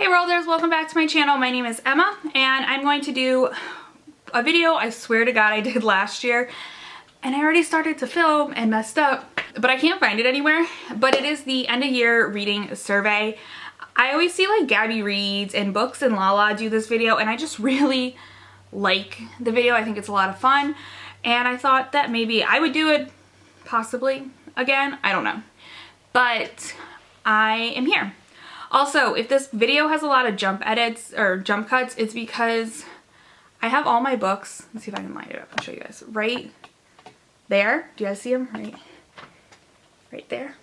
Hey worlders, welcome back to my channel. My name is Emma and I'm going to do a video I swear to God I did last year and I already started to film and messed up, but I can't find it anywhere. But it is the end of year reading survey. I always see like Gabby Reads and Books and Lala do this video and I just really like the video. I think it's a lot of fun and I thought that maybe I would do it possibly again. I don't know, but I am here. Also, if this video has a lot of jump edits or jump cuts, it's because I have all my books. Let's see if I can line it up and show you guys. Right there. Do you guys see them? Right there.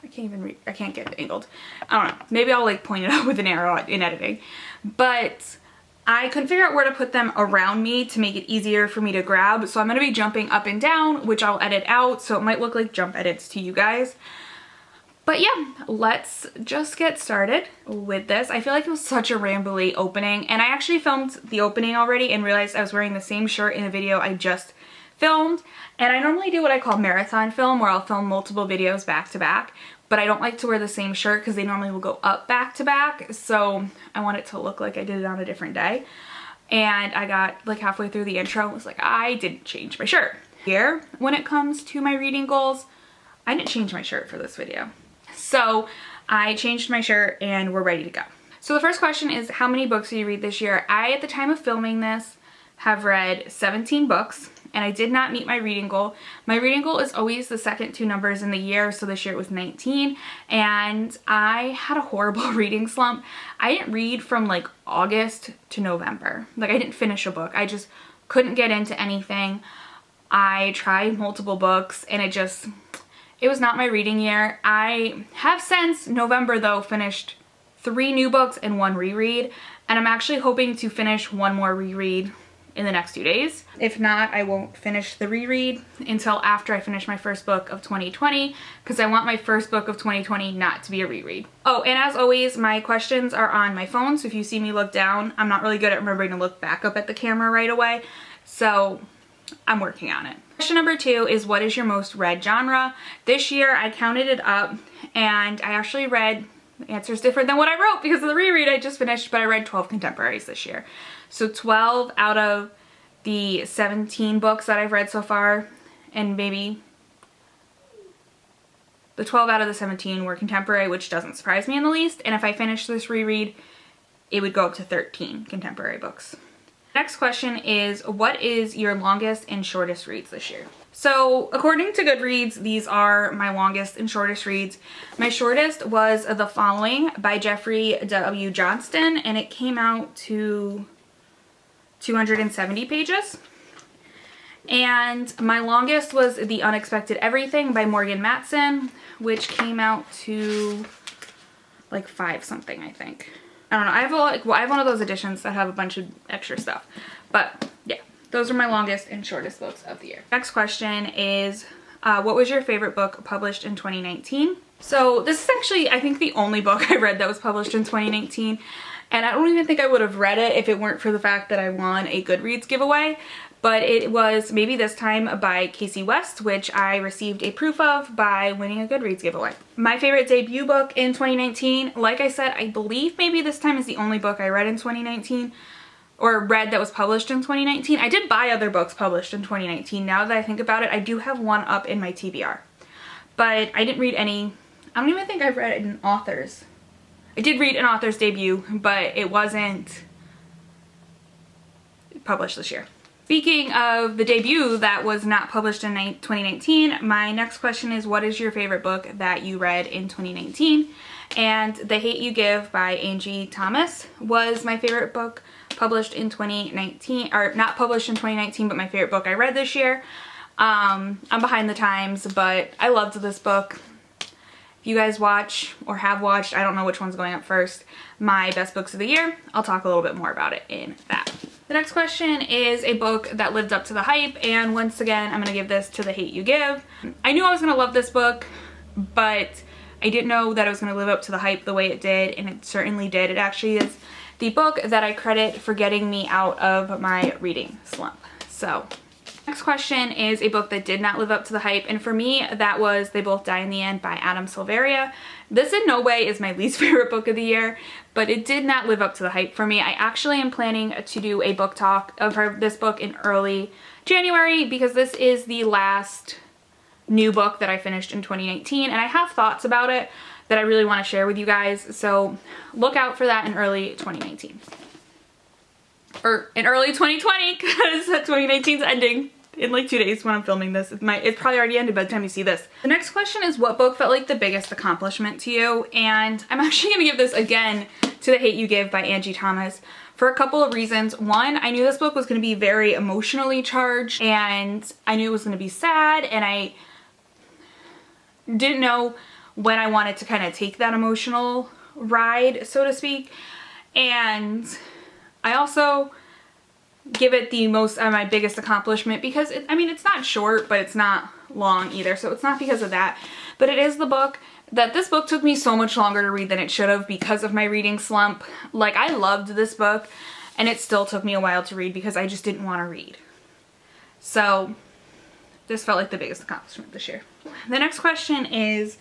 I can't even read. I can't get it angled. I don't know. Maybe I'll like point it out with an arrow in editing. But I couldn't figure out where to put them around me to make it easier for me to grab. So I'm going to be jumping up and down, which I'll edit out. So it might look like jump edits to you guys. But yeah, let's just get started with this. I feel like it was such a rambly opening, and I actually filmed the opening already and realized I was wearing the same shirt in a video I just filmed. And I normally do what I call marathon film, where I'll film multiple videos back to back, but I don't like to wear the same shirt because they normally will go up back to back. So I want it to look like I did it on a different day. And I got like halfway through the intro and was like, I didn't change my shirt. Here, when it comes to my reading goals, I didn't change my shirt for this video. So I changed my shirt and we're ready to go. So the first question is, how many books did you read this year? I, at the time of filming this, have read 17 books and I did not meet my reading goal. My reading goal is always the second two numbers in the year. So this year it was 19 and I had a horrible reading slump. I didn't read from like August to November. Like I didn't finish a book. I just couldn't get into anything. I tried multiple books and it was not my reading year. I have since November though finished 3 new books and 1 reread, and I'm actually hoping to finish 1 more reread in the next 2 days. If not, I won't finish the reread until after I finish my first book of 2020 because I want my first book of 2020 not to be a reread. Oh, and as always, my questions are on my phone, so if you see me look down, I'm not really good at remembering to look back up at the camera right away, so I'm working on it. Question number 2 is, what is your most read genre? This year I counted it up and I actually read, the answer is different than what I wrote because of the reread I just finished, but I read 12 contemporaries this year. So 12 out of the 17 books that I've read so far, and maybe the 12 out of the 17 were contemporary, which doesn't surprise me in the least. And if I finish this reread, it would go up to 13 contemporary books. Next question is, what is your longest and shortest reads this year? So according to Goodreads, these are my longest and shortest reads. My shortest was The Following by Jeffrey W. Johnston, and it came out to 270 pages. And my longest was The Unexpected Everything by Morgan Matson, which came out to like 5 something, I think. I don't know. I have one of those editions that have a bunch of extra stuff. But yeah, those are my longest and shortest books of the year. Next question is, what was your favorite book published in 2019? So this is actually, I think, the only book I read that was published in 2019. And I don't even think I would have read it if it weren't for the fact that I won a Goodreads giveaway. But it was Maybe This Time by Casey West, which I received a proof of by winning a Goodreads giveaway. My favorite debut book in 2019, like I said, I believe Maybe This Time is the only book I read in 2019, or read that was published in 2019. I did buy other books published in 2019. Now that I think about it, I do have one up in my TBR. But I didn't read any, I don't even think I've read an author's. I did read an author's debut, but it wasn't published this year. Speaking of the debut that was not published in 2019, my next question is, what is your favorite book that you read in 2019? And The Hate U Give by Angie Thomas was my favorite book published in 2019, or not published in 2019, but my favorite book I read this year. I'm behind the times, but I loved this book. If you guys watch or have watched, I don't know which one's going up first, my best books of the year, I'll talk a little bit more about it in that. The next question is a book that lived up to the hype, and once again, I'm going to give this to The Hate U Give. I knew I was going to love this book, but I didn't know that it was going to live up to the hype the way it did, and it certainly did. It actually is the book that I credit for getting me out of my reading slump. So Next question is a book that did not live up to the hype, and for me that was They Both Die in the End by Adam Silveria. This in no way is my least favorite book of the year, but it did not live up to the hype for me. I actually am planning to do a book talk of this book in early January because this is the last new book that I finished in 2019, and I have thoughts about it that I really want to share with you guys, so look out for that in early 2019. Or in early 2020, because 2019 is ending in like 2 days when I'm filming this. It's probably already ended by the time you see this. The next question is, what book felt like the biggest accomplishment to you? And I'm actually going to give this again to The Hate U Give by Angie Thomas for a couple of reasons. One, I knew this book was going to be very emotionally charged, and I knew it was going to be sad, and I didn't know when I wanted to kind of take that emotional ride, so to speak. And I also give it the most my biggest accomplishment because I mean, it's not short, but it's not long either, so it's not because of that, but it is the book that this book took me so much longer to read than it should have because of my reading slump. Like, I loved this book and it still took me a while to read because I just didn't want to read. So this felt like the biggest accomplishment this year. The next question is,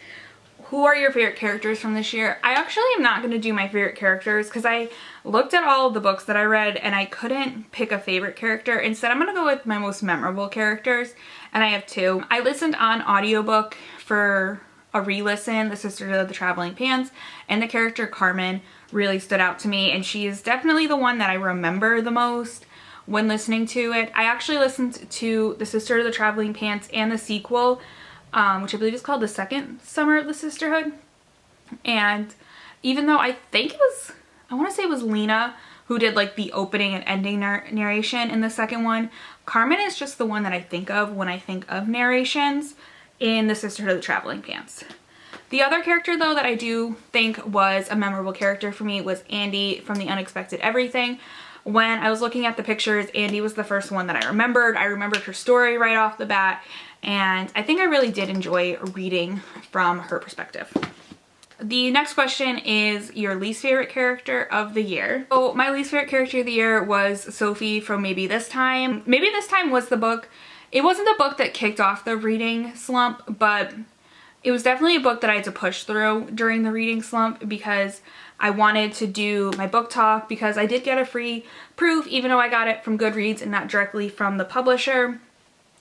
who are your favorite characters from this year? I actually am not going to do my favorite characters because I looked at all of the books that I read and I couldn't pick a favorite character. Instead, I'm going to go with my most memorable characters, and I have two. I listened on audiobook for a re-listen, The Sisters of the Traveling Pants, and the character Carmen really stood out to me, and she is definitely the one that I remember the most when listening to it. I actually listened to The Sisters of the Traveling Pants and the sequel, which I believe is called The Second Summer of the Sisterhood. And even though I think it was, I want to say it was Lena who did like the opening and ending narration in the second one, Carmen is just the one that I think of when I think of narrations in The Sisterhood of the Traveling Pants. The other character though that I do think was a memorable character for me was Andy from The Unexpected Everything. When I was looking at the pictures, Andy was the first one that I remembered. I remembered her story right off the bat, and I think I really did enjoy reading from her perspective. The next question is your least favorite character of the year. So my least favorite character of the year was Sophie from Maybe This Time. Maybe This Time was the book. It wasn't the book that kicked off the reading slump, but it was definitely a book that I had to push through during the reading slump because I wanted to do my book talk, because I did get a free proof even though I got it from Goodreads and not directly from the publisher.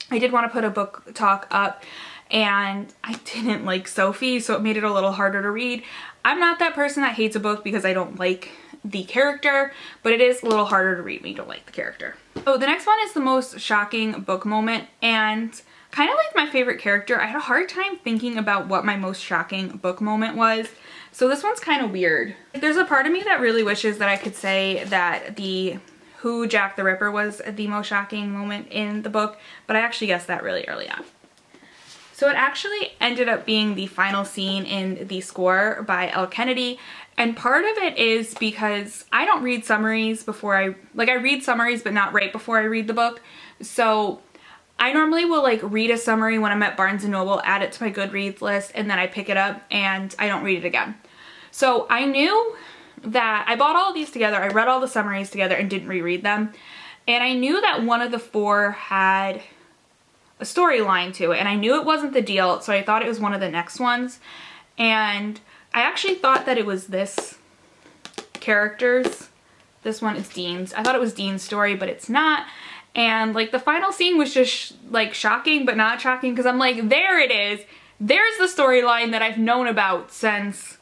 I did want to put a book talk up, and I didn't like Sophie, so it made it a little harder to read. I'm not that person that hates a book because I don't like the character, but it is a little harder to read when you don't like the character. So the next one is the most shocking book moment, and kind of like my favorite character, I had a hard time thinking about what my most shocking book moment was. So this one's kind of weird. There's a part of me that really wishes that I could say that who Jack the Ripper was the most shocking moment in the book, but I actually guessed that really early on. So it actually ended up being the final scene in The Score by Elle Kennedy, and part of it is because I don't read summaries before I read summaries but not right before I read the book. So I normally will like read a summary when I'm at Barnes & Noble, add it to my Goodreads list, and then I pick it up and I don't read it again. So I knew that I bought all of these together, I read all the summaries together and didn't reread them. And I knew that one of the four had a storyline to it, and I knew it wasn't the deal, so I thought it was one of the next ones. And I actually thought that it was this character's. This one is Dean's. I thought it was Dean's story, but it's not. And like the final scene was just like shocking but not shocking, because I'm like, there it is. There's the storyline that I've known about since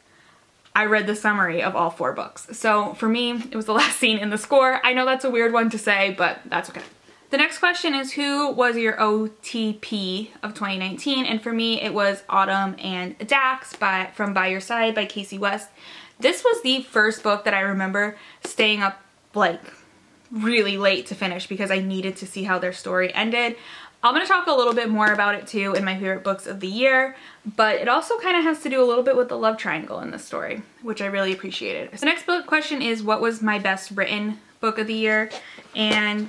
I read the summary of all four books. So for me, it was the last scene in The Score. I know that's a weird one to say, but that's okay. The next question is, who was your OTP of 2019? And for me, it was Autumn and Dax from By Your Side by Casey West. This was the first book that I remember staying up like really late to finish because I needed to see how their story ended. I'm going to talk a little bit more about it too in my favorite books of the year, but it also kind of has to do a little bit with the love triangle in this story, which I really appreciated. The next book question is, what was my best written book of the year? And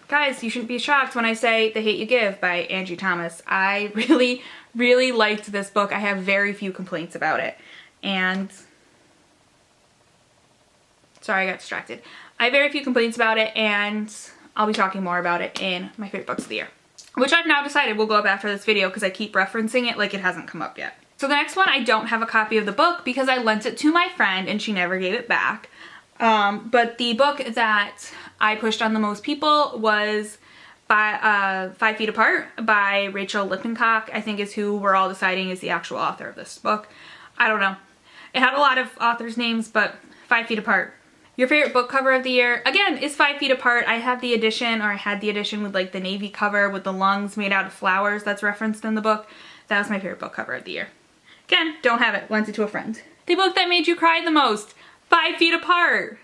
guys, you shouldn't be shocked when I say The Hate U Give by Angie Thomas. I really, really liked this book. I have very few complaints about it. And sorry, I got distracted. I have very few complaints about it, and I'll be talking more about it in my favorite books of the year. which I've now decided will go up after this video because I keep referencing it like it hasn't come up yet. So the next one, I don't have a copy of the book because I lent it to my friend and she never gave it back. But the book that I pushed on the most people was by 5 Feet Apart by Rachel Lippincott, I think is who we're all deciding is the actual author of this book. I don't know. It had a lot of authors' names, but 5 Feet Apart. Your favorite book cover of the year, again, is 5 Feet Apart. I have the edition, or I had the edition with like the navy cover with the lungs made out of flowers that's referenced in the book. That was my favorite book cover of the year. Again, don't have it, lent it to a friend. The book that made you cry the most, 5 Feet Apart.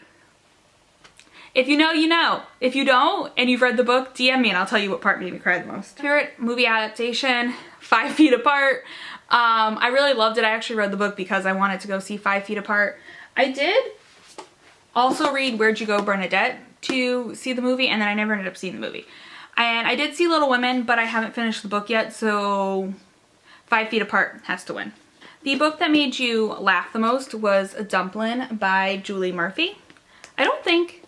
If you know, you know. If you don't, and you've read the book, DM me and I'll tell you what part made me cry the most. Favorite movie adaptation, 5 Feet Apart. I really loved it. I actually read the book because I wanted to go see 5 Feet Apart. I did also read Where'd You Go, Bernadette to see the movie, and then I never ended up seeing the movie. And I did see Little Women, but I haven't finished the book yet, so 5 Feet Apart has to win. The book that made you laugh the most was Dumplin' by Julie Murphy. I don't think...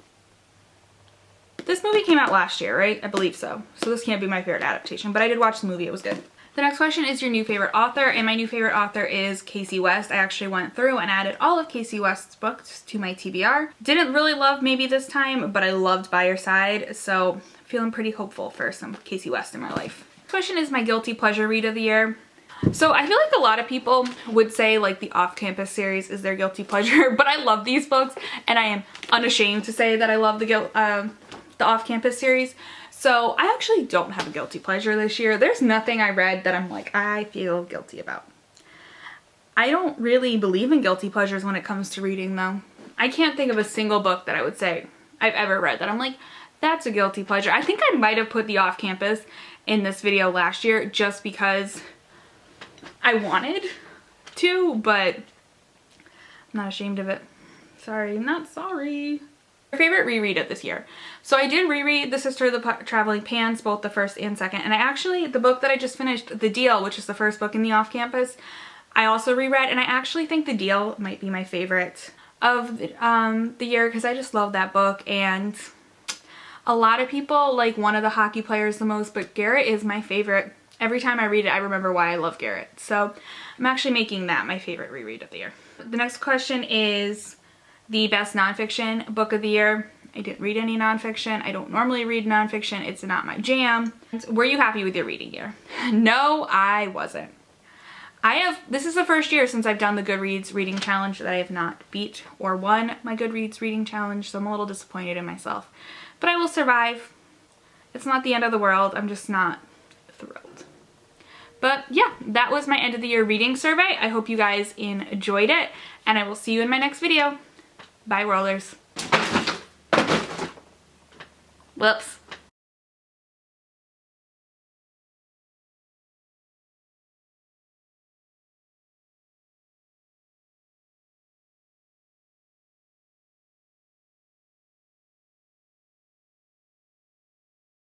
This movie came out last year, right? I believe so. So this can't be my favorite adaptation, but I did watch the movie. It was good. The next question is your new favorite author, and my new favorite author is Casey West. I actually went through and added all of Casey West's books to my TBR. Didn't really love Maybe this time, but I loved By Your Side, so feeling pretty hopeful for some Casey West in my life. This question is my guilty pleasure read of the year. So I feel like a lot of people would say like the Off-Campus series is their guilty pleasure, but I love these books and I am unashamed to say that I love the Off-Campus series. So I actually don't have a guilty pleasure this year. There's nothing I read that I'm like, I feel guilty about. I don't really believe in guilty pleasures when it comes to reading though. I can't think of a single book that I would say I've ever read that I'm like, that's a guilty pleasure. I think I might have put the Off-Campus in this video last year just because I wanted to, but I'm not ashamed of it. Sorry, not sorry. Your favorite reread of this year. So I did reread The Sister of the Traveling Pants, both the first and second, and I actually, the book that I just finished, The Deal, which is the first book in the Off-Campus, I also reread, and I actually think The Deal might be my favorite of the year because I just love that book, and a lot of people like one of the hockey players the most, but Garrett is my favorite. Every time I read it, I remember why I love Garrett. So I'm actually making that my favorite reread of the year. The next question is the best nonfiction book of the year. I didn't read any nonfiction. I don't normally read nonfiction. It's not my jam. Were you happy with your reading year? No, I wasn't. This is the first year since I've done the Goodreads reading challenge that I have not beat or won my Goodreads reading challenge, so I'm a little disappointed in myself. But I will survive. It's not the end of the world. I'm just not thrilled. But yeah, that was my end of the year reading survey. I hope you guys enjoyed it, and I will see you in my next video. Bye, Worlders. Whoops.